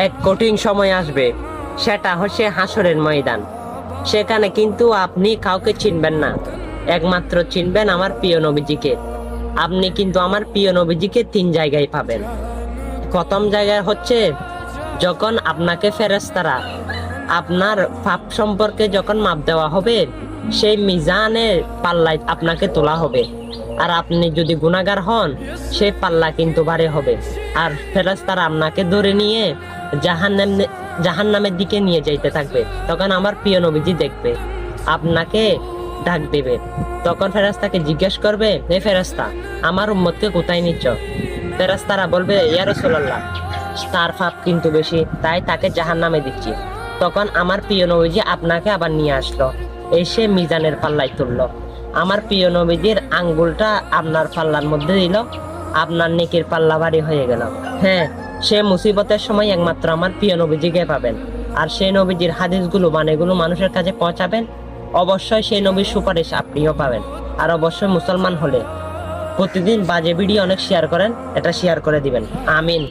এক কঠিন সময় আসবে, সেটা হচ্ছে হাসরের ময়দান। সেখানে কিন্তু আপনি কাউকে চিনবেন না, একমাত্র চিনবেন আমার প্রিয় নবীজিকে। আপনি কিন্তু আমার প্রিয় নবীজিকে 3 জায়গায় পাবেন। প্রথম জায়গায় হচ্ছে যখন আপনাকে ফেরেশতারা আপনার পাপ সম্পর্কে যখন মাপ দেওয়া হবে, সেই মিজানের পাল্লায় আপনাকে তোলা হবে। আর আপনি যদি গুনাহগার হন, সেই পাল্লা কিন্তু ভারী হবে। আর ফেরেশতারা আপনাকে ধরে নিয়ে জাহান্নামের দিকে নিয়ে যাইতে থাকবে। তখন আমার প্রিয় নবীজি দেখবে, আপনাকে ডাক দেবে। তখন ফেরেশতাকে জিজ্ঞেস করবে, এ ফেরেশতা, আমার উম্মতকে কোথায় নিচ্ছ? ফেরেশতারা বলবে, ইয়া রাসূলুল্লাহ, তার পাপ কিন্তু বেশি, তাই তাকে জাহান্নামে দিচ্ছি। তখন আমার প্রিয় নবীজি আপনাকে আবার নিয়ে আসলো, এসে মিজানের পাল্লায় তুললো। আমার প্রিয় নবীজির আঙ্গুলটা আপনার পাল্লার মধ্যে দিল, আপনার নেকির পাল্লা ভারী হয়ে গেল। হ্যাঁ, সে মুসিবতের সময় একমাত্র আমার প্রিয় নবীজিকে পাবেন। আর সেই নবীজির হাদিসগুলো বাণীগুলো মানুষের কাছে পৌঁছাবেন, অবশ্যই সেই নবীর সুপারিশ আপনিও পাবেন। আর অবশ্যই মুসলমান হলে প্রতিদিন বাজে ভিডিও অনেক শেয়ার করেন, এটা শেয়ার করে দিবেন। আমিন।